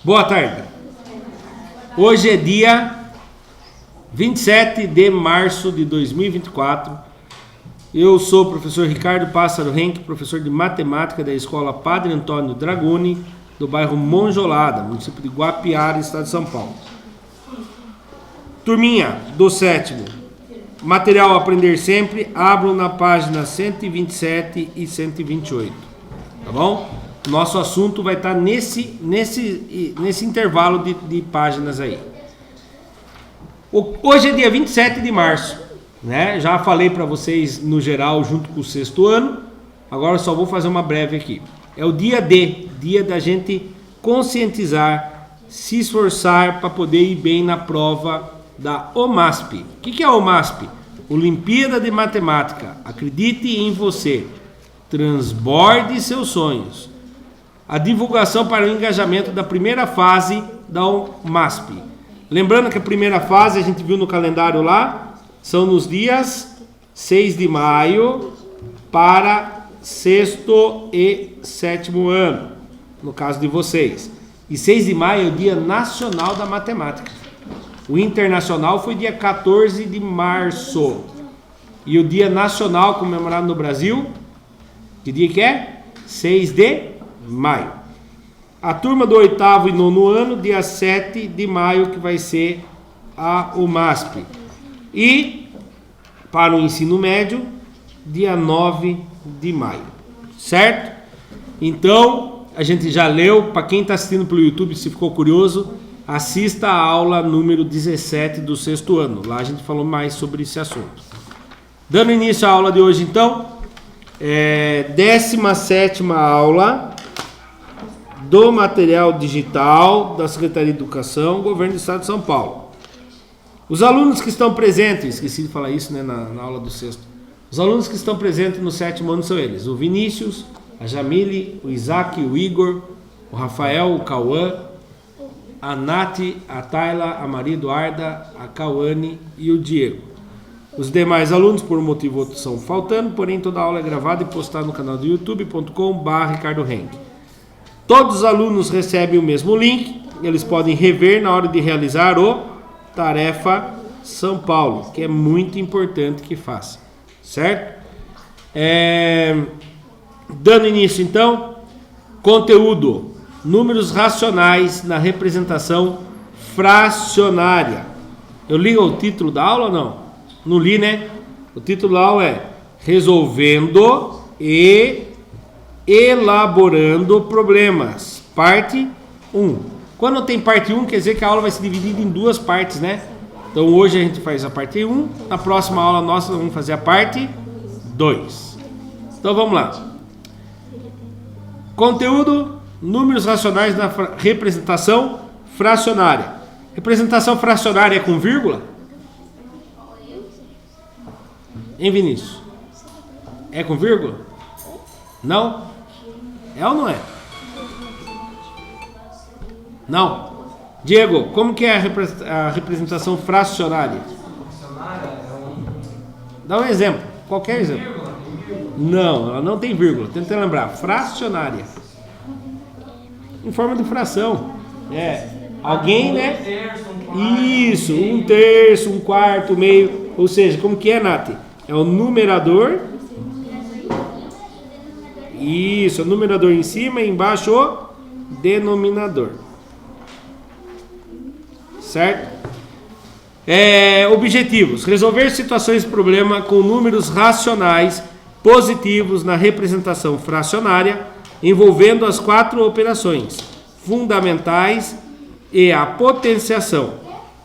Boa tarde. Hoje é dia 27 de março de 2024. Eu sou o professor Ricardo Pássaro Henke, professor de matemática da Escola Padre Antônio Dragoni, do bairro Monjolada, município de Guapiara, estado de São Paulo. Turminha do sétimo, material Aprender Sempre, abro na página 127 e 128, tá bom? Nosso assunto vai estar nesse intervalo de páginas aí. Hoje é dia 27 de março, né? Já falei para vocês no geral junto com o sexto ano, agora só vou fazer uma breve aqui. É o dia da gente conscientizar, se esforçar para poder ir bem na prova da OMASP. O que é a OMASP? Olimpíada de Matemática. Acredite em você, transborde seus sonhos. A divulgação para o engajamento da primeira fase da OMASP. Lembrando que a primeira fase, a gente viu no calendário lá, são nos dias 6 de maio para sexto e sétimo ano, no caso de vocês. E 6 de maio é o Dia Nacional da Matemática. O internacional foi dia 14 de março. E o Dia Nacional comemorado no Brasil, que dia que é? 6 de maio. A turma do oitavo e nono ano, dia 7 de maio, que vai ser a OMASP. E para o ensino médio, dia 9 de maio. Certo? Então, a gente já leu. Para quem está assistindo pelo YouTube, se ficou curioso, assista a aula número 17 do sexto ano. Lá a gente falou mais sobre esse assunto. Dando início à aula de hoje, então, 17ª aula do material digital da Secretaria de Educação, Governo do Estado de São Paulo. Os alunos que estão presentes, esqueci de falar isso, né, na aula do sexto. Os alunos que estão presentes no sétimo ano são eles: o Vinícius, a Jamile, o Isaac, o Igor, o Rafael, o Cauã, a Nath, a Tayla, a Maria Eduarda, a Cauane e o Diego. Os demais alunos, por um motivo ou outro, estão faltando, porém toda a aula é gravada e postada no canal do youtube.com/ricardohenke. Todos os alunos recebem o mesmo link, eles podem rever na hora de realizar o Tarefa São Paulo, que é muito importante que faça, certo? Dando início então, conteúdo, números racionais na representação fracionária. Eu li o título da aula ou não? Não li, né? O título da aula é Resolvendo e Elaborando Problemas, parte 1. Quando tem parte 1, quer dizer que a aula vai ser dividida em duas partes, né? Então hoje a gente faz a parte 1, na próxima aula nossa vamos fazer a parte 2. Então vamos lá. Conteúdo, números racionais na representação fracionária. Representação fracionária é com vírgula? Hein, Vinícius? É com vírgula? Não? É ou não é? Não. Diego, como que é a representação fracionária? Dá um exemplo, qualquer exemplo. Não, ela não tem vírgula. Tenta lembrar. Fracionária. Em forma de fração. Alguém, né? Isso, 1/3, 1/4, meio. Ou seja, como que é, Nath? É o numerador. Isso, o numerador em cima e embaixo o denominador. Certo? Objetivos: resolver situações de problema com números racionais positivos na representação fracionária, envolvendo as 4 operações fundamentais e a potenciação,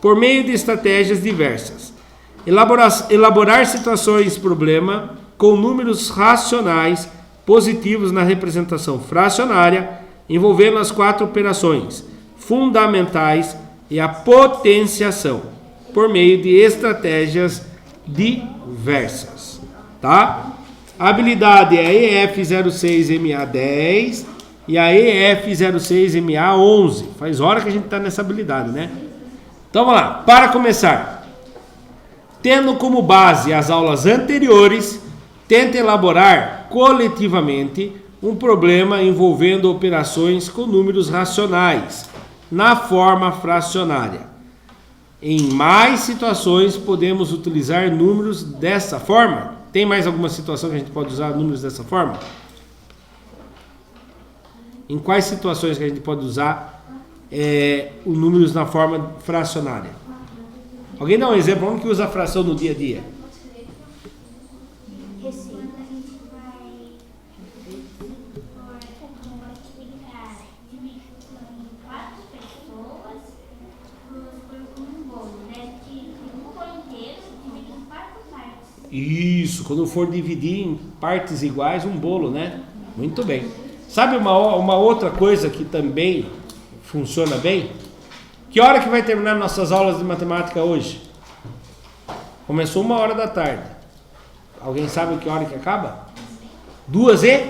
por meio de estratégias diversas. Elaborar situações de problema com números racionais positivos na representação fracionária, envolvendo as 4 operações fundamentais e a potenciação, por meio de estratégias diversas, tá? A habilidade é a EF06MA10 e a EF06MA11. Faz hora que a gente está nessa habilidade, né? Então vamos lá, para começar. Tendo como base as aulas anteriores, tenta elaborar coletivamente um problema envolvendo operações com números racionais, na forma fracionária. Em mais situações podemos utilizar números dessa forma. Tem mais alguma situação que a gente pode usar números dessa forma? Em quais situações que a gente pode usar os números na forma fracionária? Alguém dá um exemplo, onde que usa a fração no dia a dia? Isso, quando for dividir em partes iguais um bolo, né? Muito bem. Sabe uma outra coisa que também funciona bem? Que hora que vai terminar nossas aulas de matemática hoje? Começou 1h da tarde. Alguém sabe que hora que acaba? 2 e?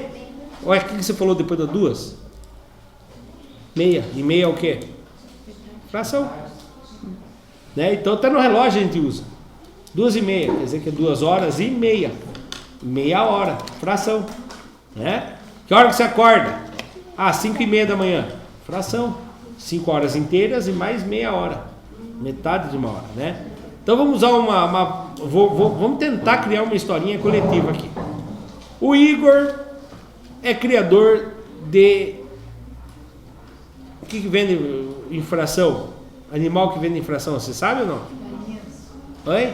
Olha, o que você falou depois das 2? Meia. E meia é o quê? Fração. Né? Então até no relógio a gente usa. 2h30, quer dizer que é 2h30. Meia hora, fração. Né? Que hora que você acorda? 5h30 da manhã. Fração. 5 horas inteiras e mais meia hora. Metade de uma hora, né? Então vamos usar vamos tentar criar uma historinha coletiva aqui. O Igor é criador de... O que vende em fração? Animal que vende em fração, você sabe ou não? Oi?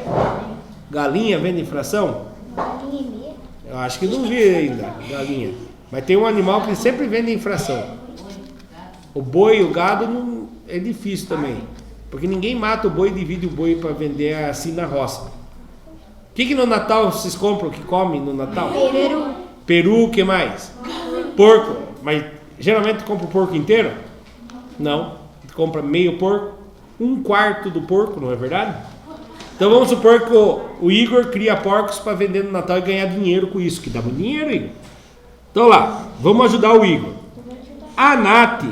Galinha vende em fração? Galinha e meia? Eu acho que não vi ainda, galinha. Mas tem um animal que sempre vende em fração. O boi e o gado não, é difícil também. Porque ninguém mata o boi e divide o boi para vender assim na roça. O que no Natal vocês compram, que comem no Natal? Peru. Peru, o que mais? Porco. Mas geralmente compra o porco inteiro? Não. Compra meio porco, 1/4 do porco, não é verdade? Então vamos supor que o Igor cria porcos para vender no Natal e ganhar dinheiro com isso, que dá muito dinheiro, Igor. Então lá, vamos ajudar o Igor. A Nath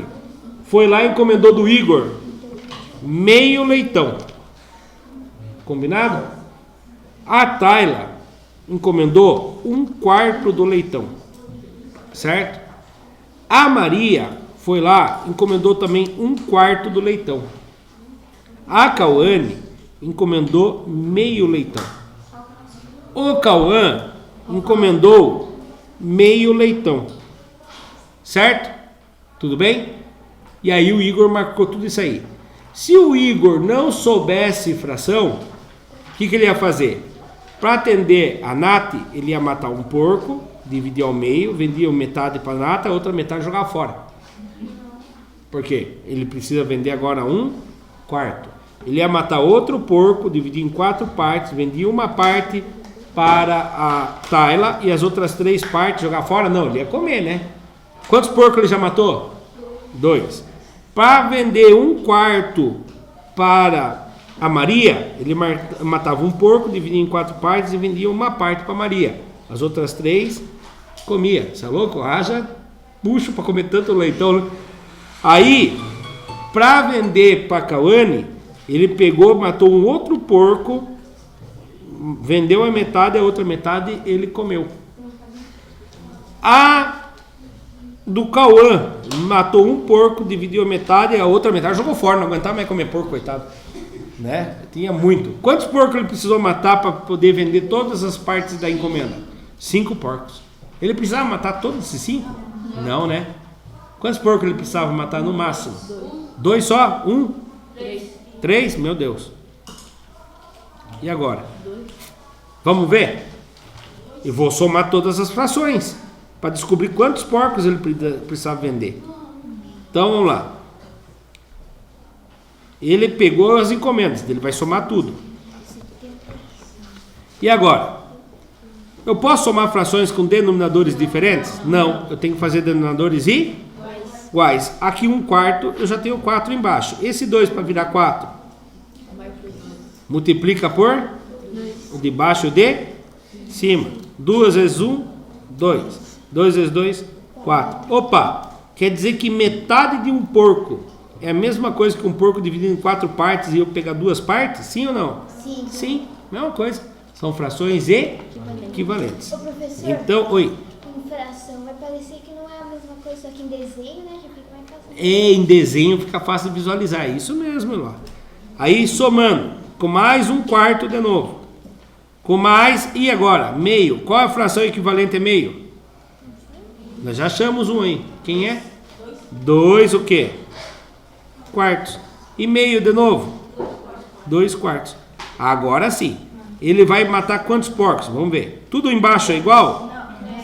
foi lá e encomendou do Igor meio leitão. Combinado? A Tayla encomendou 1/4 do leitão. Certo? A Maria foi lá e encomendou também 1/4 do leitão. A Cauane encomendou meio leitão. O Cauã encomendou meio leitão. Certo? Tudo bem? E aí o Igor marcou tudo isso aí. Se o Igor não soubesse fração, o que ele ia fazer? Para atender a Nath, ele ia matar um porco, dividir ao meio, vendia metade para a Nath, a outra metade jogar fora. Por quê? Ele precisa vender agora 1/4. Ele ia matar outro porco, dividir em 4 partes, vendia uma parte para a Tayla e as outras 3 partes jogar fora? Não, ele ia comer, né? Quantos porcos ele já matou? 2. Para vender 1/4 para a Maria, ele matava um porco, dividia em 4 partes e vendia uma parte para a Maria. As outras 3 comia. Você é louco? Haja puxo para comer tanto leitão. Aí, para vender para a Cauane, ele pegou, matou um outro porco, vendeu a metade, a outra metade ele comeu. A do Cauã matou um porco, dividiu a metade, a outra metade jogou fora, não aguentava mais comer porco, coitado. Né? Tinha muito. Quantos porcos ele precisou matar para poder vender todas as partes da encomenda? 5 porcos. Ele precisava matar todos esses 5? Não, né? Quantos porcos ele precisava matar no máximo? 2 só? 1? 3? Meu Deus. E agora? Vamos ver? Eu vou somar todas as frações para descobrir quantos porcos ele precisava vender. Então vamos lá. Ele pegou as encomendas, ele vai somar tudo. E agora? Eu posso somar frações com denominadores diferentes? Não, eu tenho que fazer denominadores iguais. Aqui 1/4, eu já tenho 4 embaixo. Esse 2 para virar 4, multiplica por o de baixo e o de cima. 2 vezes 1, 2. 2 vezes 2, 4. Opa, quer dizer que metade de um porco é a mesma coisa que um porco dividido em 4 partes e eu pegar 2 partes? Sim ou não? Sim. Sim, mesma coisa. São frações equivalentes. Ô, professor, Então, oi. em fração vai parecer que não é a mesma coisa, só que em desenho, né, já fica mais fácil em desenho fica fácil de visualizar. Isso mesmo, lá. Aí somando, com mais 1/4 de novo. Com mais, e agora? Meio. Qual é a fração equivalente a meio? Nós já achamos um aí. Quem é? 2 o quê? Quartos. E meio de novo? 2/4. Agora sim. Ele vai matar quantos porcos? Vamos ver. Tudo embaixo é igual?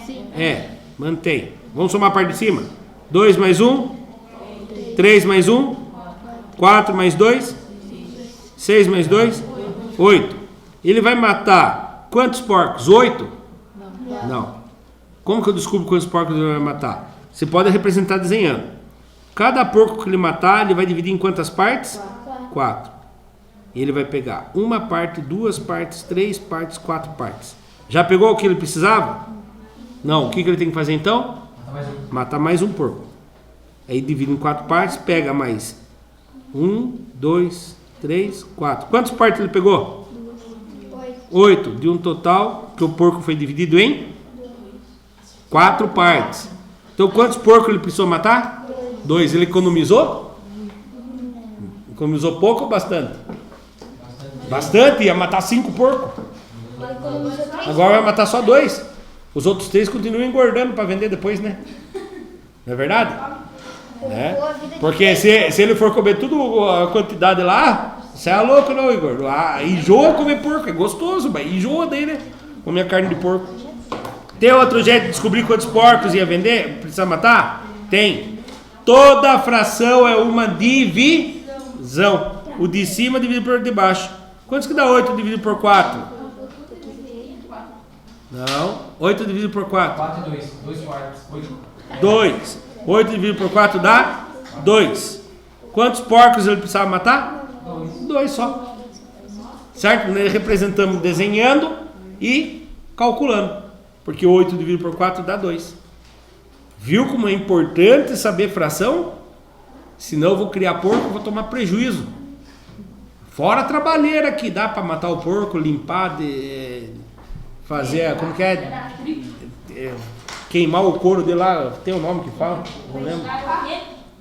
Sim. É, mantém. Vamos somar a parte de cima? 2 mais 1, 3 mais 1, 4 mais 2, 6 mais 2, 8. Ele vai matar quantos porcos? 8? Não. Como que eu descubro quantos porcos ele vai matar? Você pode representar desenhando. Cada porco que ele matar, ele vai dividir em quantas partes? 4. Ele vai pegar uma parte, 2 partes, 3 partes, 4 partes. Já pegou o que ele precisava? Não. O que ele tem que fazer então? Matar mais um porco. Aí divide em 4 partes, pega mais 1, 2, 3, 4. Quantas partes ele pegou? 8. De um total, que o porco foi dividido em 4 partes. Então quantos porcos ele precisou matar? 2. Ele economizou? Economizou pouco ou bastante? Bastante, ia matar 5 porcos. Agora vai matar só 2. Os outros 3 continuam engordando para vender depois, né? Não é verdade? Né? Porque se ele for comer tudo a quantidade lá, você é louco não, Igor? Enjoa comer porco, é gostoso, mas enjoa daí, né? Comer carne de porco. Tem outro jeito de descobrir quantos porcos ia vender? Precisa matar? Tem. Toda fração é uma divisão. O de cima dividido por de baixo. Quantos que dá 8 dividido por 4? Não. 8 dividido por 4. 4 e 2. 2 quartos. 2. 8 dividido por 4 dá 2. Quantos porcos ele precisava matar? 2 só. Certo? Nós representamos desenhando e calculando. Porque 8 dividido por 4 dá 2. Viu como é importante saber fração? Senão eu vou criar porco e vou tomar prejuízo. Fora a trabalheira que dá para matar o porco, limpar, fazer, como que é? Queimar o couro dele lá, tem um nome que fala? Não lembro.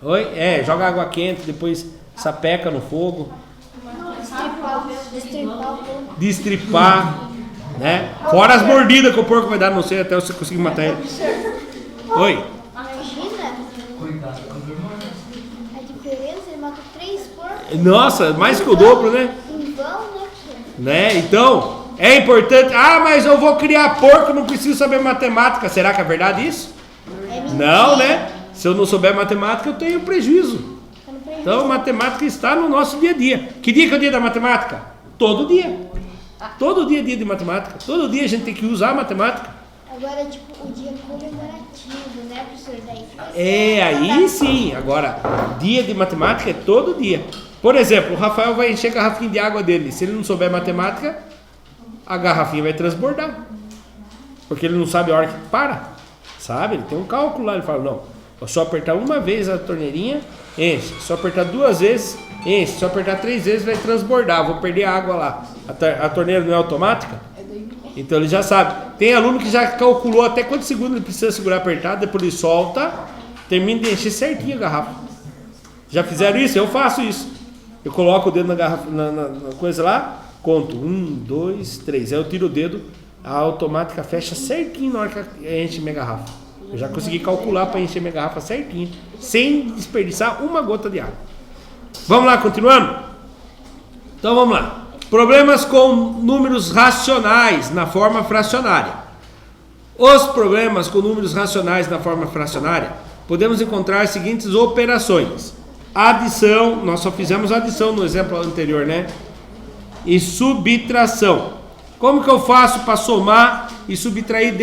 Oi? Joga água quente, depois sapeca no fogo. Destripar, né? Fora as mordidas que o porco vai dar, não sei, até você conseguir matar ele. Oi? Imagina a diferença, ele matou 3 porcos. Nossa, mais que o dobro, né? Em vão, Né? Então, é importante. Ah, mas eu vou criar porco, não preciso saber matemática. Será que é verdade isso? Não, né? Se eu não souber matemática, eu tenho prejuízo. Então, matemática está no nosso dia a dia. Que dia que é o dia da matemática? Todo dia. Todo dia é dia de matemática. Todo dia a gente tem que usar a matemática. Agora, tipo, o dia comemorativo, né, professor? Aí sim. Agora, dia de matemática é todo dia. Por exemplo, o Rafael vai encher a garrafinha de água dele. Se ele não souber matemática, a garrafinha vai transbordar. Porque ele não sabe a hora que para. Sabe? Ele tem um cálculo lá. Ele fala, não, é só apertar uma vez a torneirinha, enche. Só apertar 2 vezes, enche. Só apertar 3 vezes, vai transbordar. Vou perder a água lá. A torneira não é automática? Então ele já sabe. Tem aluno que já calculou até quantos segundos ele precisa segurar apertado, depois ele solta, termina de encher certinho a garrafa. Já fizeram isso? Eu faço isso. Eu coloco o dedo na garrafa, na coisa lá, conto 1, 2, 3. Aí eu tiro o dedo, a automática fecha certinho na hora que enche minha garrafa. Eu já consegui calcular para encher minha garrafa certinho, sem desperdiçar uma gota de água. Vamos lá, continuando? Então vamos lá. Problemas com números racionais na forma fracionária. Os problemas com números racionais na forma fracionária, podemos encontrar as seguintes operações. Adição, nós só fizemos adição no exemplo anterior, né? E subtração. Como que eu faço para somar e subtrair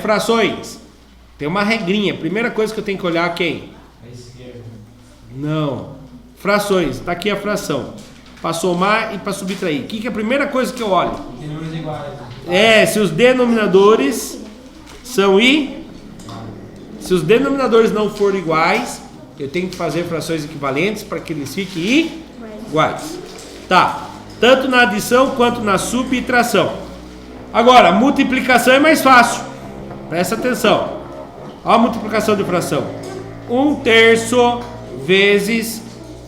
frações? Tem uma regrinha. Primeira coisa que eu tenho que olhar quem? A esquerda. Não. Frações. Está aqui a fração. Para somar e para subtrair. O que é a primeira coisa que eu olho? Tem números iguais. Se os denominadores são se os denominadores não forem iguais, eu tenho que fazer frações equivalentes para que eles fiquem iguais. Tá. Tanto na adição quanto na subtração. Agora, multiplicação é mais fácil. Presta atenção. Olha a multiplicação de fração. 1/3 vezes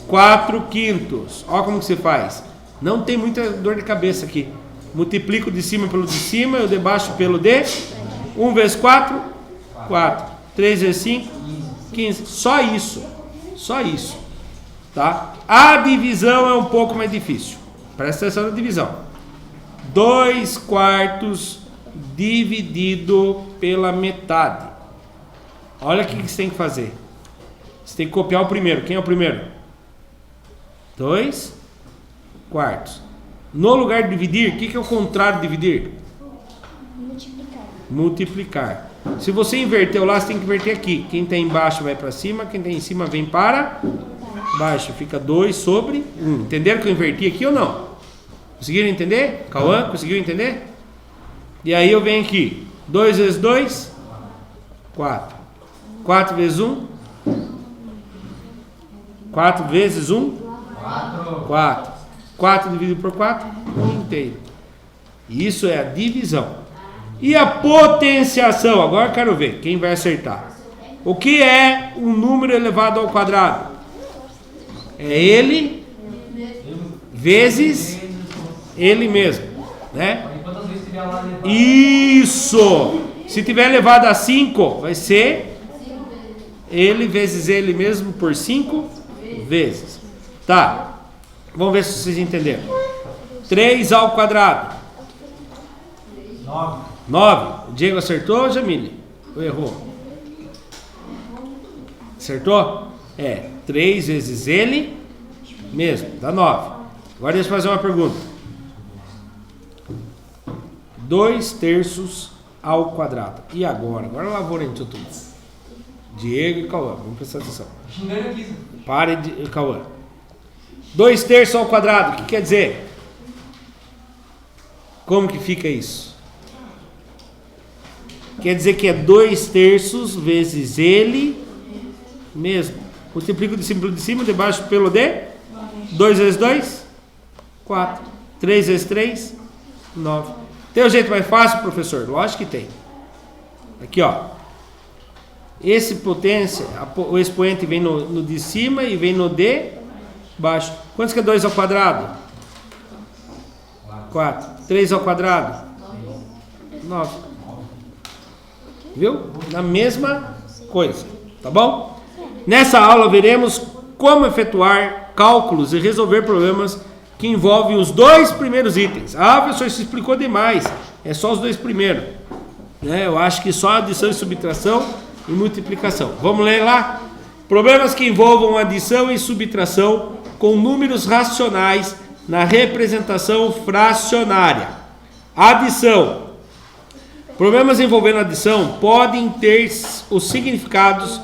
4/5. Olha como que você faz. Não tem muita dor de cabeça aqui. Multiplico o de cima pelo de cima e o de baixo pelo de 1 vezes 4, 4. 3 vezes 5, 15. Só isso. Só isso. Tá? A divisão é um pouco mais difícil. Presta atenção na divisão. 2/4 dividido pela metade. Olha o que você tem que fazer. Você tem que copiar o primeiro. Quem é o primeiro? 2/4. No lugar de dividir, o que é o contrário de dividir? Multiplicar. Se você inverteu lá, você tem que inverter aqui. Quem está embaixo vai para cima, quem está em cima vem para baixo. Fica 2/1. Entenderam que eu inverti aqui ou não? Conseguiram entender? Cauã, conseguiu entender? E aí eu venho aqui. 2 vezes 2, 4. 4 vezes 1, 4 vezes 1, 4. 4 dividido por 4, 1 inteiro. Isso é a divisão. E a potenciação? Agora eu quero ver quem vai acertar. O que é um número elevado ao quadrado? É ele vezes ele mesmo, né? Isso! Se tiver elevado a 5, vai ser ele vezes ele mesmo por 5 vezes. Tá. Vamos ver se vocês entenderam. 3 ao quadrado. 9. O Diego acertou, Jamile? Ou errou? Acertou? 3 vezes ele mesmo, dá 9. Agora deixa eu fazer uma pergunta. 2/3 ao quadrado. E agora? Agora lavorante tudo. Diego e Cauã, vamos prestar atenção. Pare de Cauã. 2/3 ao quadrado, o que quer dizer? Como que fica isso? Quer dizer que é 2/3 vezes ele mesmo. Multiplico de cima pelo de cima, de baixo pelo de 2 vezes 2, 4. 3 vezes 3, 9. Tem um jeito mais fácil, professor? Lógico que tem. Aqui, ó. Esse potência, o expoente vem no de cima e vem no de baixo. Quantos que é 2 ao quadrado? 4. 3 ao quadrado? 9. Viu? Na mesma coisa. Tá bom? Nessa aula veremos como efetuar cálculos e resolver problemas que envolvem os 2 primeiros itens. Ah, professor, se explicou demais. É só os 2 primeiros. Eu acho que só adição e subtração e multiplicação. Vamos ler lá? Problemas que envolvam adição e subtração com números racionais na representação fracionária. Adição. Problemas envolvendo adição podem ter os significados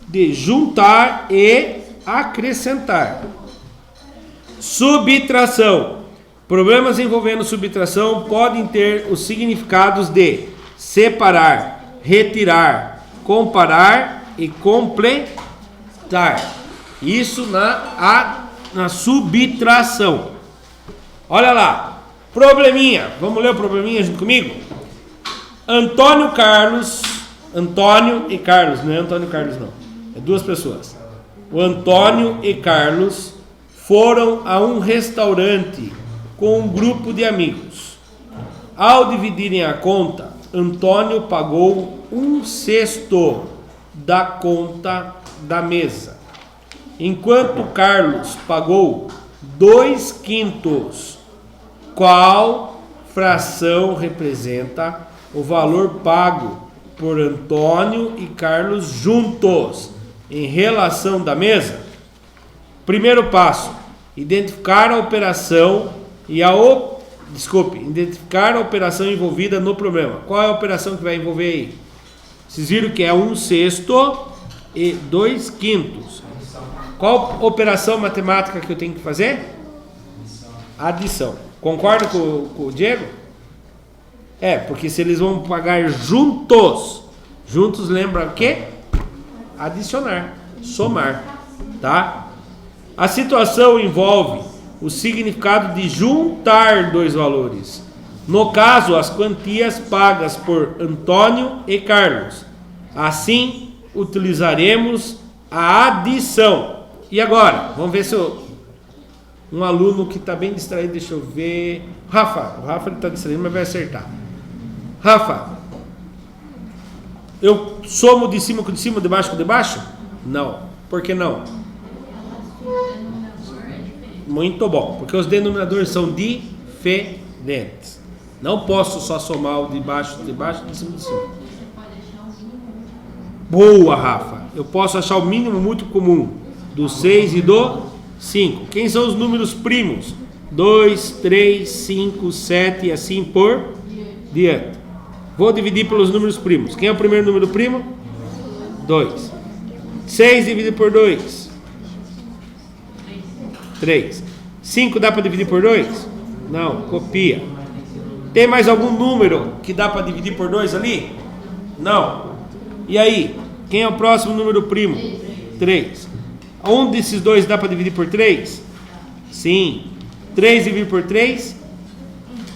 de juntar e acrescentar. Subtração. Problemas envolvendo subtração podem ter os significados de separar, retirar, comparar e completar. Isso na subtração. Olha lá. Probleminha. Vamos ler o probleminha junto comigo? Antônio e Carlos, não é Antônio e Carlos não. É 2 pessoas. O Antônio e Carlos foram a um restaurante com um grupo de amigos. Ao dividirem a conta, Antônio pagou 1/6 da conta da mesa, enquanto Carlos pagou 2/5. Qual fração representa o valor pago por Antônio e Carlos juntos em relação da mesa? Primeiro passo: identificar a operação identificar a operação envolvida no problema. Qual é a operação que vai envolver aí? Vocês viram que é 1/6 e 2/5. Qual operação matemática que eu tenho que fazer? Adição. Concorda com o Diego? Porque se eles vão pagar juntos lembra o quê? Adicionar, somar, tá? A situação envolve o significado de juntar 2 valores. No caso, as quantias pagas por Antônio e Carlos. Assim, utilizaremos a adição. E agora? Vamos ver se um aluno que está bem distraído, deixa eu ver. Rafa, o Rafa está distraído, mas vai acertar. Rafa, eu somo de cima com de cima, de baixo com de baixo? Não. Por que não? Muito bom, porque os denominadores são diferentes. Não posso só somar o de baixo, de cima, de cima. Boa, Rafa. Eu posso achar o mínimo múltiplo comum do 6 e do 5. Quem são os números primos? 2, 3, 5, 7 e assim por diante. Vou dividir pelos números primos. Quem é o primeiro número primo? 2. 6 dividido por 2. 3. 5 dá para dividir por 2? Não, copia. Tem mais algum número que dá para dividir por 2 ali? Não. E aí? Quem é o próximo número primo? 3. Um desses dois dá para dividir por 3? Sim. 3 dividido por 3?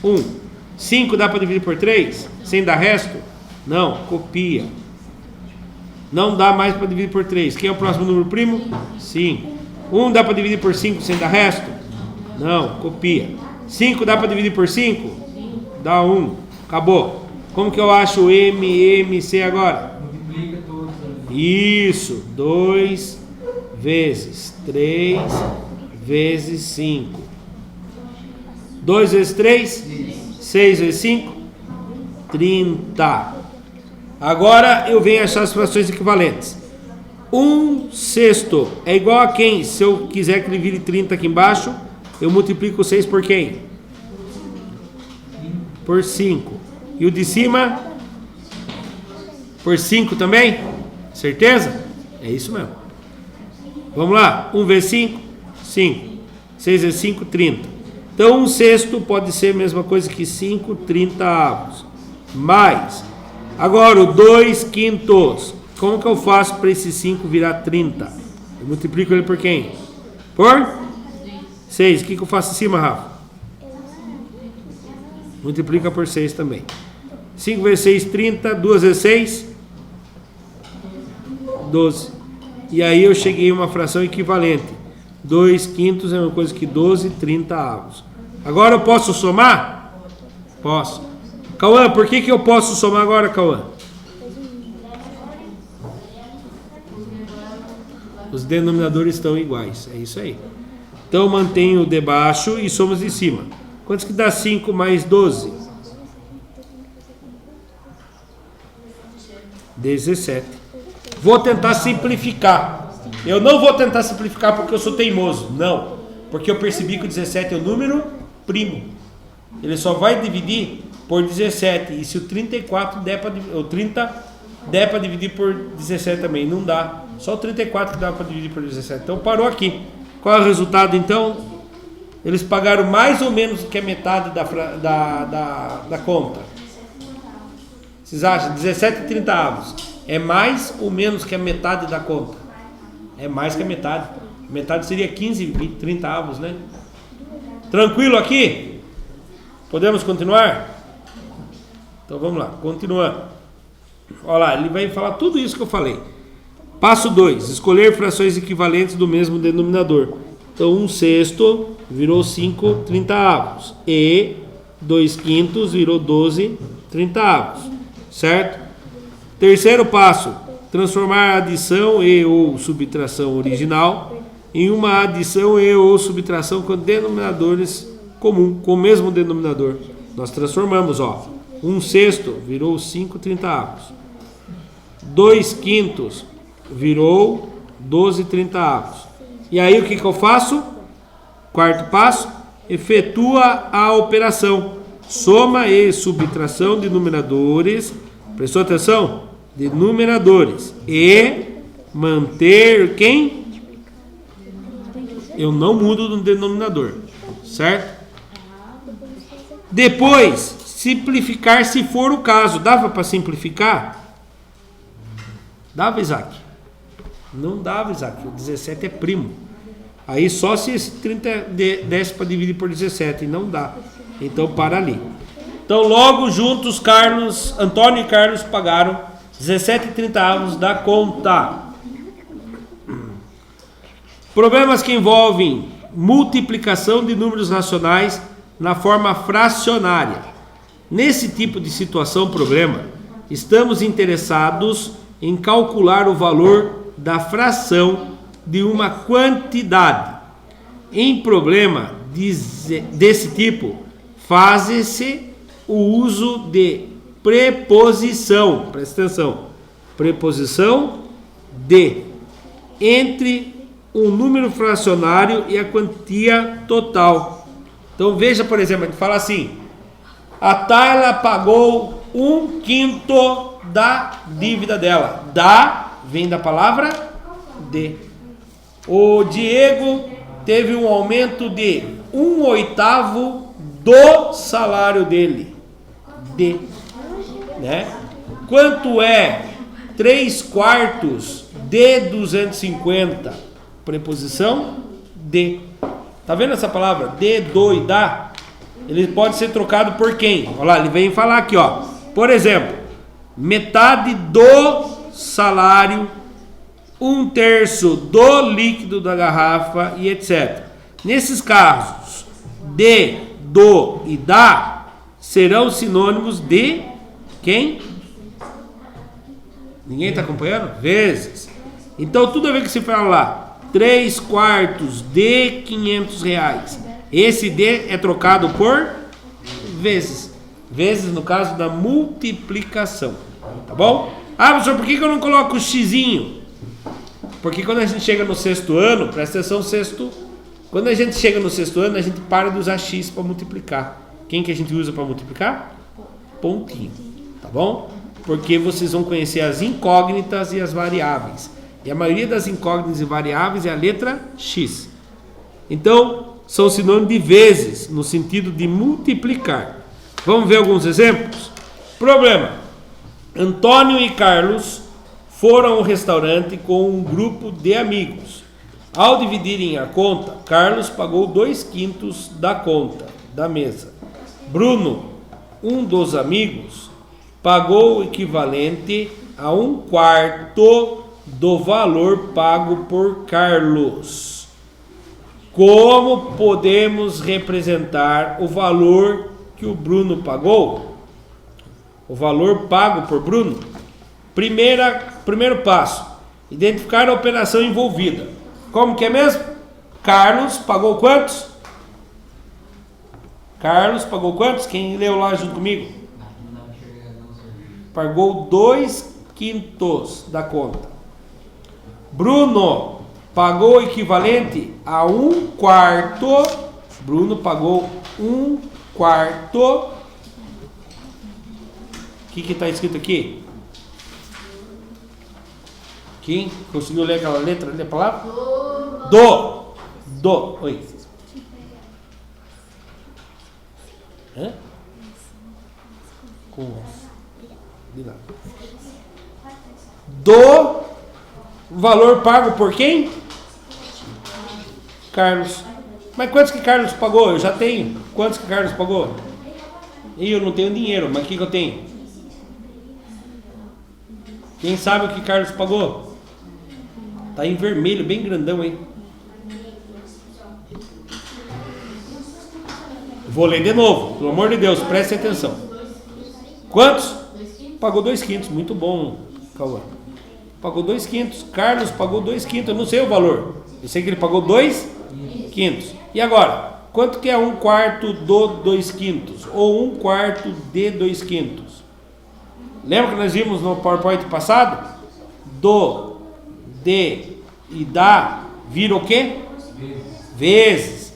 1. 5 dá para dividir por 3? Sem dar resto? Não, copia. Não dá mais para dividir por 3. Quem é o próximo número primo? 5. 1 dá para dividir por 5 sem dar resto? Não, copia. 5 dá para dividir por 5? Dá 1. Acabou. Como que eu acho o MC agora? Multiplica todos. Isso. 2 vezes 3 vezes 5. 2 vezes 3? 6 vezes 5? 30. Agora eu venho achar as frações equivalentes. 1/6 é igual a quem? Se eu quiser que ele vire 30 aqui embaixo, eu multiplico 6 por quem? Por 5. E o de cima? Por 5 também? Certeza? É isso mesmo. Vamos lá. 1 vezes 5? 5. 6 vezes 5? 30. Então 1/6 pode ser a mesma coisa que 5 30avos. Mais. Agora o 2/5. Como que eu faço para esse 5 virar 30? Eu multiplico ele por quem? Por 6. O que eu faço em cima, Rafa? Multiplica por 6 também. 5 vezes 6, 30. 2 vezes 6, 12. E aí eu cheguei a uma fração equivalente. 2/5 é a mesma coisa que 12 30avos. Agora eu posso somar? Posso. Cauã, por que eu posso somar agora, Cauã? Os denominadores estão iguais. É isso aí. Então eu mantenho o de baixo e somos de cima. Quantos que dá 5 mais 12? 17. Vou tentar simplificar. Eu não vou tentar simplificar porque eu sou teimoso. Não. Porque eu percebi que o 17 é o número primo. Ele só vai dividir por 17. E se o 34 der para o 30 der para dividir por 17 também. Não dá. Só o 34 que dá para dividir por 17. Então parou aqui. Qual é o resultado então? Eles pagaram mais ou menos do que a metade da conta. Vocês acham? 17 30avos. É mais ou menos que a metade da conta? É mais que a metade. Metade seria 15, 20, 30avos, né? Tranquilo aqui? Podemos continuar? Então vamos lá, continuando. Olha lá, ele vai falar tudo isso que eu falei. Passo 2. Escolher frações equivalentes do mesmo denominador. Então 1/6 virou 5 30avos. E 2/5 virou 12 30avos. Certo? Terceiro passo. Transformar a adição e ou subtração original em uma adição e ou subtração com denominadores comum, com o mesmo denominador. Nós transformamos, ó. 1/6 virou 5 30avos. 2/5 virou 12 30avos. E aí o que eu faço? Quarto passo, efetua a operação. Soma e subtração de numeradores. Prestou atenção? De numeradores. E manter quem? Eu não mudo no denominador. Certo? Depois, simplificar se for o caso. Dava para simplificar? Dava, Isaac? Não dava, Isaac. O 17 é primo. Aí só se esse 30 desse para dividir por 17. E não dá. Então para ali. Então logo juntos, Antônio e Carlos pagaram 17 30avos da conta. Problemas que envolvem multiplicação de números racionais na forma fracionária. Nesse tipo de situação, problema, estamos interessados em calcular o valor da fração de uma quantidade. Em problema desse tipo, faz-se o uso de preposição, presta atenção, preposição de entre o número fracionário e a quantia total. Então veja, por exemplo, a gente fala assim: a Tayla pagou 1/5 da dívida dela. Da vem da palavra de. O Diego teve um aumento de 1/8 do salário dele. De, né? Quanto é 3/4 de 250? Preposição de. Tá vendo essa palavra? De, do e da? Ele pode ser trocado por quem? Olha lá, ele vem falar aqui, ó. Por exemplo, metade do salário, 1/3 do líquido da garrafa e etc. Nesses casos, de, do e da serão sinônimos de quem? Ninguém está acompanhando? Vezes. Então, toda vez que se fala lá, 3/4 de R$500, esse de é trocado por vezes. Vezes no caso da multiplicação. Tá bom? Ah, professor, por que eu não coloco o xizinho? Porque quando a gente chega no sexto ano, presta atenção, quando a gente chega no sexto ano, a gente para de usar x para multiplicar. Quem que a gente usa para multiplicar? Pontinho. Tá bom? Porque vocês vão conhecer as incógnitas e as variáveis. E a maioria das incógnitas e variáveis é a letra x. Então, são sinônimos de vezes, no sentido de multiplicar. Vamos ver alguns exemplos? Problema: Antônio e Carlos foram ao restaurante com um grupo de amigos. Ao dividirem a conta, Carlos pagou 2/5 da conta da mesa. Bruno, um dos amigos, pagou o equivalente a 1/4 do valor pago por Carlos. Como podemos representar o valor que o Bruno pagou? O valor pago por Bruno? Primeiro passo: identificar a operação envolvida. Como que é mesmo? Carlos pagou quantos? Carlos pagou quantos? Quem leu lá junto comigo? Pagou 2/5 da conta. Bruno pagou o equivalente a 1/4. Bruno pagou 1/4. O que está escrito aqui? Quem conseguiu ler aquela letra ali, a palavra? Do. Oi. Hã? Com do valor pago por quem? Carlos. Mas quantos que Carlos pagou? Eu já tenho. Quantos que Carlos pagou? E eu não tenho dinheiro, mas o que eu tenho? Quem sabe o que Carlos pagou? Tá em vermelho, bem grandão, hein? Vou ler de novo, pelo amor de Deus, preste atenção. Quantos? Pagou 2/5, muito bom, Cauã. Pagou 2/5, Carlos pagou 2/5, eu não sei o valor. Eu sei que ele pagou 2/5. E agora, quanto que é 1/4 do 2/5? Ou 1/4 de 2/5? Lembra que nós vimos no PowerPoint passado? Do, de e da vira o quê? Vezes.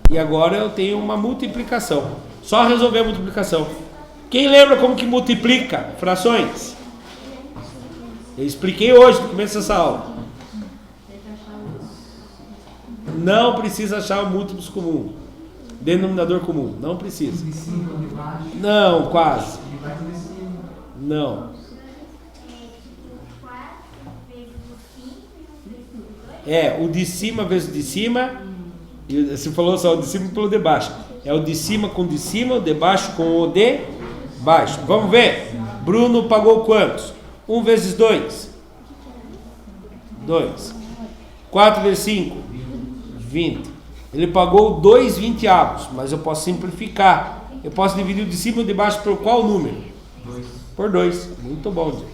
E agora eu tenho uma multiplicação. Só resolver a multiplicação. Quem lembra como que multiplica frações? Eu expliquei hoje no começo dessa aula. Não precisa achar o múltiplos comum, denominador comum. Não precisa. Não, quase. Não. É, o de cima vezes o de cima. Você falou só o de cima pelo de baixo. É o de cima com o de cima, o de baixo com o de baixo. Vamos ver. Bruno pagou quantos? 1 vezes 2. 2. 4 vezes 5. 20. Ele pagou 2 vinteavos, mas eu posso simplificar. Eu posso dividir o de cima e o de baixo por qual número? 2. Por 2. Muito bom, gente.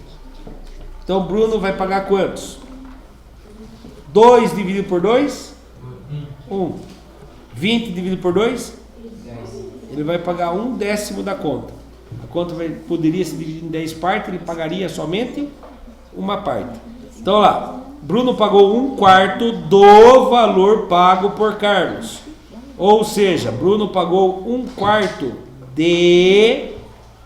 Então, Bruno vai pagar quantos? 2 dividido por 2? 1. 20 dividido por 2? 10. Ele vai pagar 1/10 da conta. A conta poderia se dividir em 10 partes, ele pagaria somente uma parte. Então, lá. Bruno pagou 1/4 do valor pago por Carlos. Ou seja, Bruno pagou 1/4 de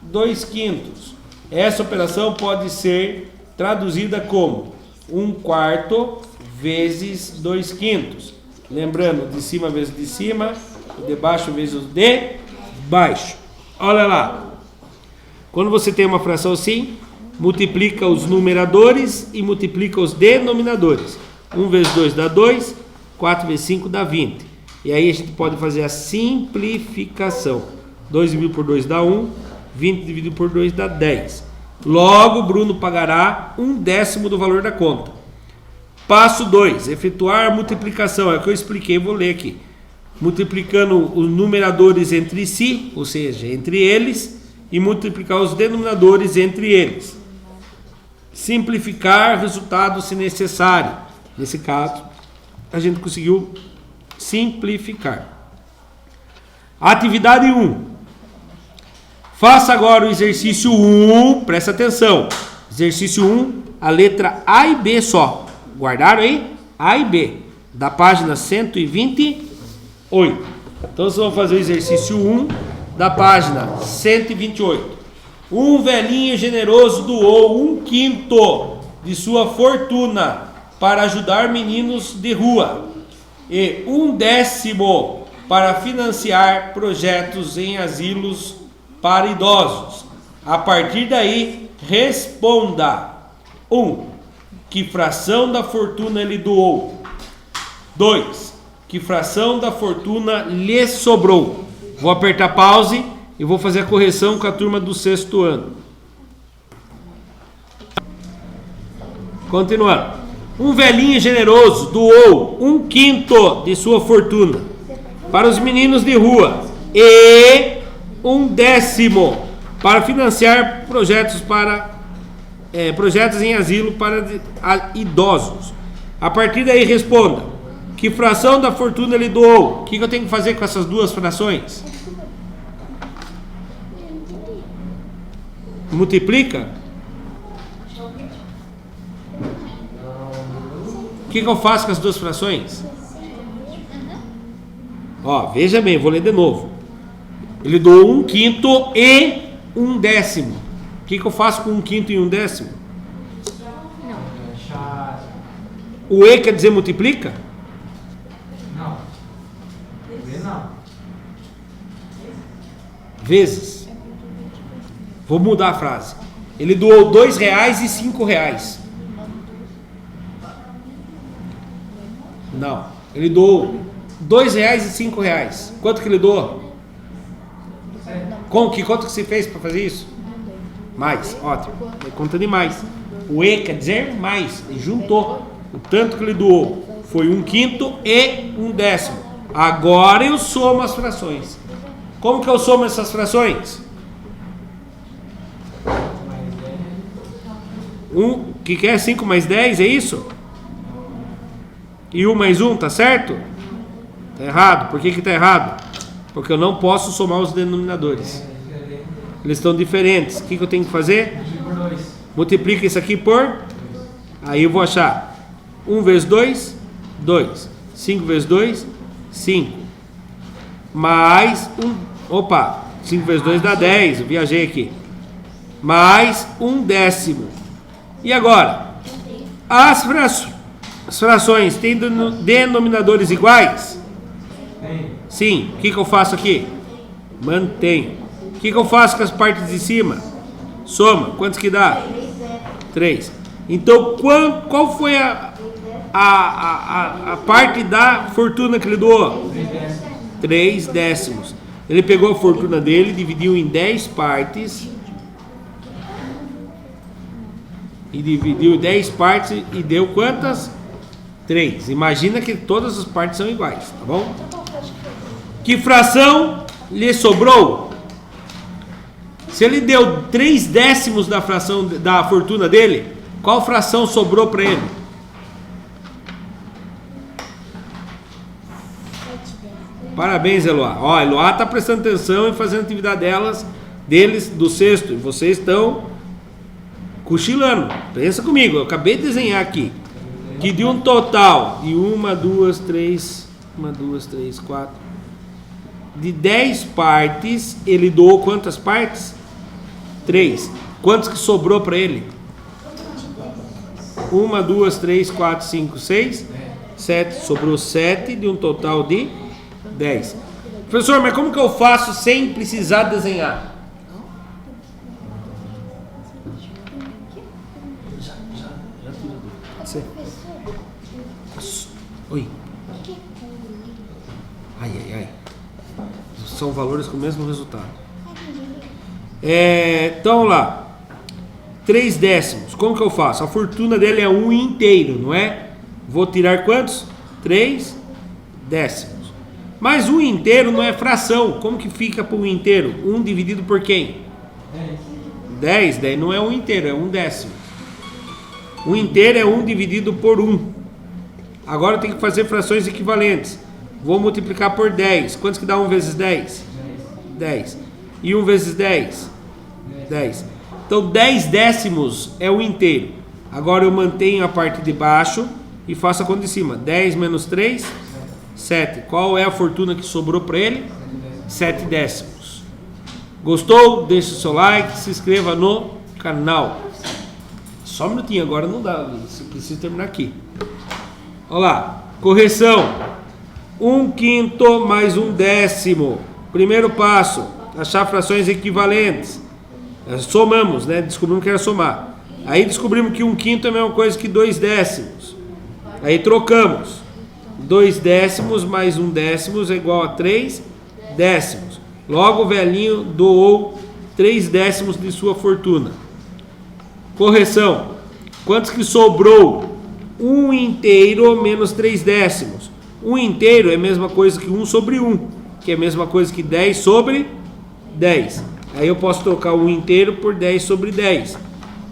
2/5. Essa operação pode ser traduzida como 1/4 vezes 2/5. Lembrando, de cima vezes de cima, o de baixo vezes o de baixo. Olha lá. Quando você tem uma fração assim, multiplica os numeradores e multiplica os denominadores. 1 vezes 2 dá 2, 4 vezes 5 dá 20. E aí a gente pode fazer a simplificação. 2 dividido por 2 dá 1, 20 dividido por 2 dá 10. Logo, Bruno pagará 1/10 do valor da conta. Passo 2, efetuar a multiplicação. É o que eu expliquei, vou ler aqui. Multiplicando os numeradores entre si, ou seja, entre eles, e multiplicar os denominadores entre eles. Simplificar resultado se necessário. Nesse caso, a gente conseguiu simplificar. Atividade 1. Faça agora o exercício 1, presta atenção. Exercício 1, a letra A e B só. Guardaram aí? A e B, da página 128. Então, vocês vão fazer o exercício 1, da página 128. Um velhinho generoso doou 1/5 de sua fortuna para ajudar meninos de rua e 1/10 para financiar projetos em asilos para idosos. A partir daí, responda: 1. Que fração da fortuna ele doou? 2. Que fração da fortuna lhe sobrou? Vou apertar pause e vou fazer a correção com a turma do 6º ano. Continuando. Um velhinho generoso doou 1/5 de sua fortuna para os meninos de rua e 1/10 para financiar projetos em asilo para idosos. A partir daí responda: que fração da fortuna ele doou? O que eu tenho que fazer com essas duas frações? Multiplica? O que eu faço com as duas frações? Ó, veja bem, vou ler de novo. Ele doou 1/5 e 1/10. O que eu faço com 1/5 e 1/10? O E quer dizer multiplica? Não. Não. Vezes. Vou mudar a frase. Ele doou R$2 e R$5. Não. Ele doou R$2 e R$5. Quanto que ele doou? Quanto que você fez para fazer isso? Mais. Ótimo. É conta de mais. O E quer dizer mais. Ele juntou. O tanto que ele doou foi 1/5 e 1/10. Agora eu somo as frações. Como que eu somo essas frações? Que é 5 mais 10, é isso? E 1 mais 1, tá certo? Tá errado. Por que tá errado? Porque eu não posso somar os denominadores. Eles estão diferentes. O que eu tenho que fazer? Multiplica isso aqui por... Aí eu vou achar 1 vezes 2, 2. 5 vezes 2, 5. Mais 1... 5 vezes 2 dá 10. Eu viajei aqui. Mais 1/10. E agora? As frações têm denominadores iguais? Sim. O que eu faço aqui? Mantenho. O que eu faço com as partes de cima? Soma. Quantos que dá? 3. Então, qual foi a parte da fortuna que ele doou? 3/10. Ele pegou a fortuna dele, dividiu em 10 partes. E dividiu 10 partes e deu quantas? 3. Imagina que todas as partes são iguais, tá bom? Que fração lhe sobrou? Se ele deu 3 décimos da fração da fortuna dele, qual fração sobrou para ele? 7, 10. Parabéns, Eloá. Ó, Eloá tá prestando atenção e fazendo atividade deles do sexto. E vocês estão cochilando. Pensa comigo, eu acabei de desenhar aqui. Que de um total de 1, 2, 3, 4. De 10 partes, ele doou quantas partes? 3. Quantos que sobrou para ele? 1, 2, 3, 4, 5, 6, 7. Sobrou 7 de um total de 10. Professor, mas como que eu faço sem precisar desenhar? Oi. Ai, ai, ai. São valores com o mesmo resultado. Então lá. 3 décimos. Como que eu faço? A fortuna dele é 1 inteiro, não é? Vou tirar quantos? 3 décimos. Mas 1 inteiro não é fração. Como que fica para 1 inteiro? 1 dividido por quem? 10. 10 não é 1 inteiro, é 1 décimo. 1 inteiro é 1 dividido por 1. Agora eu tenho que fazer frações equivalentes. Vou multiplicar por 10. Quantos que dá 1 vezes 10? 10. E 1 vezes 10? 10. Então 10 décimos é o inteiro. Agora eu mantenho a parte de baixo e faço a conta de cima. 10 menos 3, 7. Qual é a fortuna que sobrou para ele? 7 décimos. Gostou? Deixe o seu like, se inscreva no canal. Só um minutinho, agora não dá. Preciso terminar aqui. Olha lá. Correção. 1/5 mais 1 décimo. Primeiro passo. Achar frações equivalentes. Somamos, né? Descobrimos que era somar. Aí descobrimos que 1/5 é a mesma coisa que 2 décimos. Aí trocamos. 2 décimos mais 1 décimo é igual a 3 décimos. Logo o velhinho doou 3 décimos de sua fortuna. Correção. Quantos que sobrou? 1 inteiro menos 3 décimos. 1 inteiro é a mesma coisa que 1 sobre 1, que é a mesma coisa que 10 sobre 10. Aí eu posso trocar o 1 inteiro por 10 sobre 10.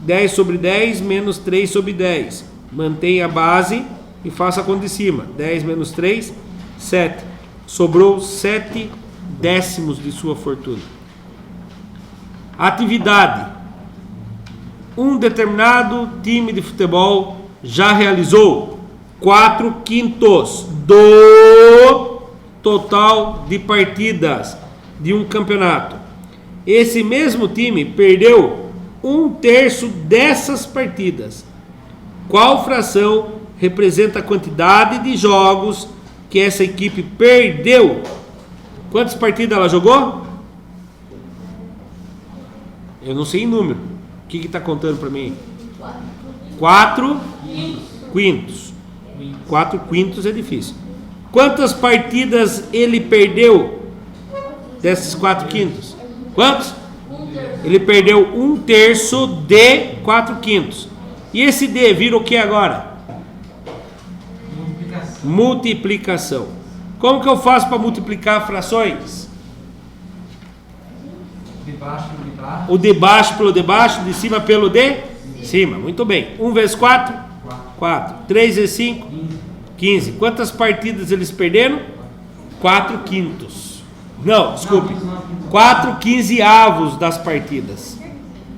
10 sobre 10 menos 3 sobre 10. Mantenha a base e faça a conta de cima. 10 menos 3, 7. Sobrou 7 décimos de sua fortuna. Atividade. Um determinado time de futebol já realizou 4/5 do total de partidas de um campeonato. Esse mesmo time perdeu 1/3 dessas partidas. Qual fração representa a quantidade de jogos que essa equipe perdeu? Quantas partidas ela jogou? Eu não sei em número. O que está contando para mim? 4 quintos. 4 quintos é difícil. Quantas partidas ele perdeu desses 4 quintos? Quantos? Ele perdeu 1/3 de 4 quintos. E esse D vira o que agora? Multiplicação. Como que eu faço para multiplicar frações? De baixo pelo de baixo. O de baixo pelo de baixo, de cima pelo de cima. Muito bem. 1 vezes 4? 4. 3 vezes 5? 15. Quantas partidas eles perderam? 4 quintos. Não, desculpe. 4 quinzeavos das partidas.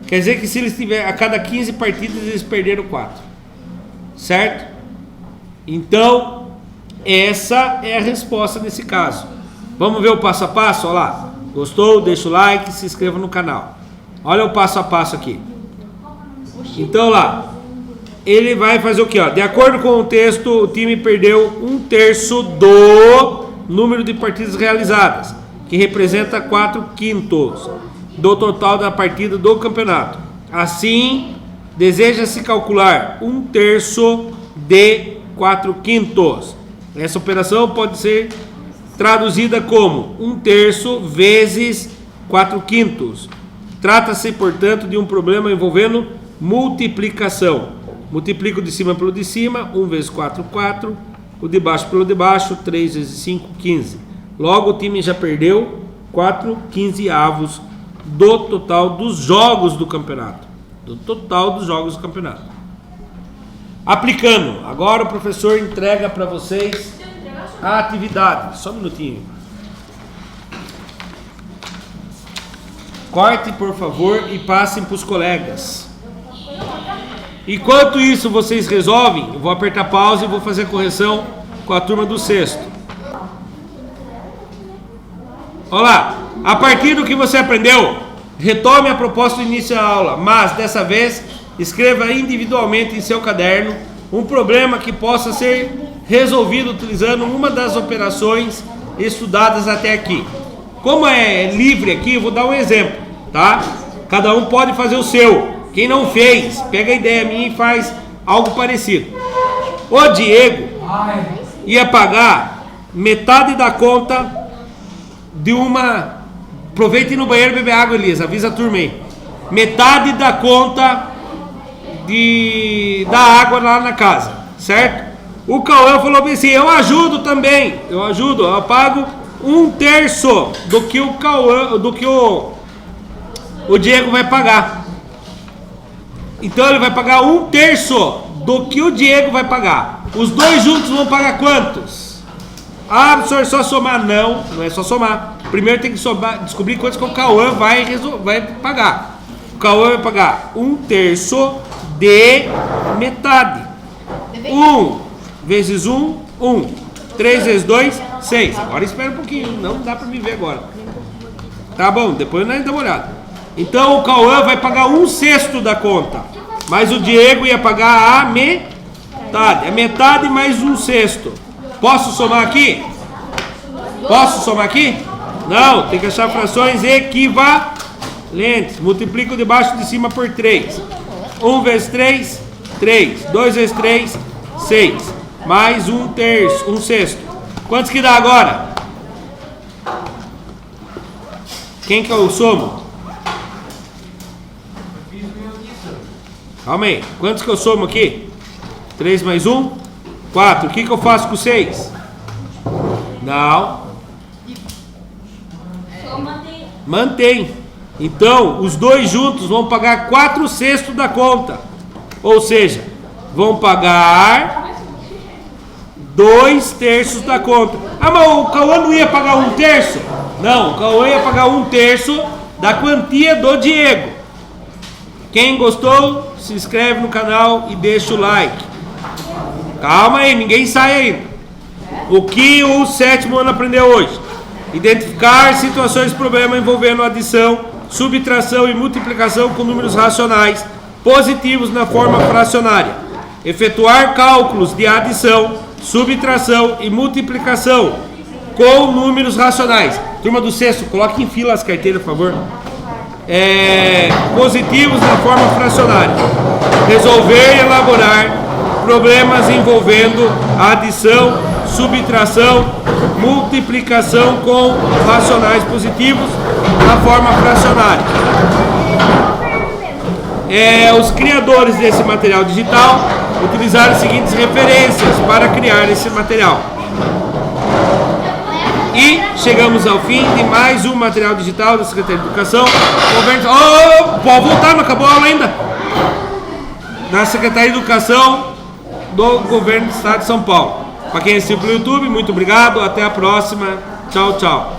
Quer dizer que se eles tiverem a cada 15 partidas eles perderam 4. Certo? Então, essa é a resposta nesse caso. Vamos ver o passo a passo? Olha lá. Gostou? Deixa o like e se inscreva no canal. Olha o passo a passo aqui. Então lá. Ele vai fazer o que? De acordo com o texto, o time perdeu 1/3 do número de partidas realizadas, que representa 4 quintos do total da partida do campeonato. Assim, deseja-se calcular 1/3 de 4 quintos. Essa operação pode ser traduzida como 1/3 vezes 4 quintos. Trata-se, portanto, de um problema envolvendo multiplicação. Multiplico o de cima pelo de cima, 1 vezes 4, 4. O de baixo pelo de baixo, 3 vezes 5, 15. Logo o time já perdeu 4 15avos do total dos jogos do campeonato. Aplicando. Agora o professor entrega para vocês a atividade. Só um minutinho. Corte, por favor, e passem para os colegas. Enquanto isso vocês resolvem, eu vou apertar pausa e vou fazer a correção com a turma do sexto. Olá, a partir do que você aprendeu, retome a proposta do início da aula, mas dessa vez escreva individualmente em seu caderno um problema que possa ser resolvido utilizando uma das operações estudadas até aqui. Como é livre aqui, eu vou dar um exemplo, tá? Cada um pode fazer o seu. Quem não fez, pega a ideia minha e faz algo parecido. O Diego ia pagar metade da conta de uma... Aproveite no banheiro e beber água, Elisa. Avisa a turma aí. Metade da conta da água lá na casa, certo? O Cauã falou bem assim, eu ajudo também. Eu pago 1/3 do que o Cauã, do que o Diego vai pagar. Então ele vai pagar 1/3 do que o Diego vai pagar. Os dois juntos vão pagar quantos? Ah, professor, é só somar. Não é só somar. Primeiro tem que descobrir quantos que o Cauã vai pagar. O Cauã vai pagar 1/3 de metade. 1 vezes 1, 1. 3 vezes 2, 6. Agora espera um pouquinho, não dá pra me ver agora. Tá bom, depois nós dá uma olhada. Então o Cauã vai pagar 1/6 da conta, mas o Diego ia pagar a metade. A metade mais 1/6. Posso somar aqui? Não, tem que achar frações equivalentes. Multiplico de baixo de cima por 3. 1 vezes 3, 3. 2 vezes 3, 6. Mais 1/6. Quantos que dá agora? Quem que eu somo? Calma aí, quantos que eu somo aqui? 3 mais 1, 4. O que eu faço com 6? Não. Mantém. Então, os dois juntos vão pagar 4/6 da conta. Ou seja, vão pagar 2/3 da conta. Ah, mas o Cauã não ia pagar 1/3? Não, o Cauã ia pagar 1/3 da quantia do Diego. Quem gostou, se inscreve no canal e deixa o like. Calma aí, ninguém sai ainda. O que o sétimo ano aprendeu hoje? Identificar situações de problema envolvendo adição, subtração e multiplicação com números racionais positivos na forma fracionária. Efetuar cálculos de adição, subtração e multiplicação com números racionais. Turma do sexto, coloque em fila as carteiras, por favor. Positivos na forma fracionária. Resolver e elaborar problemas envolvendo adição, subtração, multiplicação com racionais positivos na forma fracionária. Os criadores desse material digital utilizaram as seguintes referências para criar esse material. E chegamos ao fim de mais um material digital da Secretaria de Educação. Pode voltar, não acabou a aula ainda. Da Secretaria de Educação do Governo do Estado de São Paulo. Para quem assistiu pelo YouTube, muito obrigado. Até a próxima. Tchau, tchau.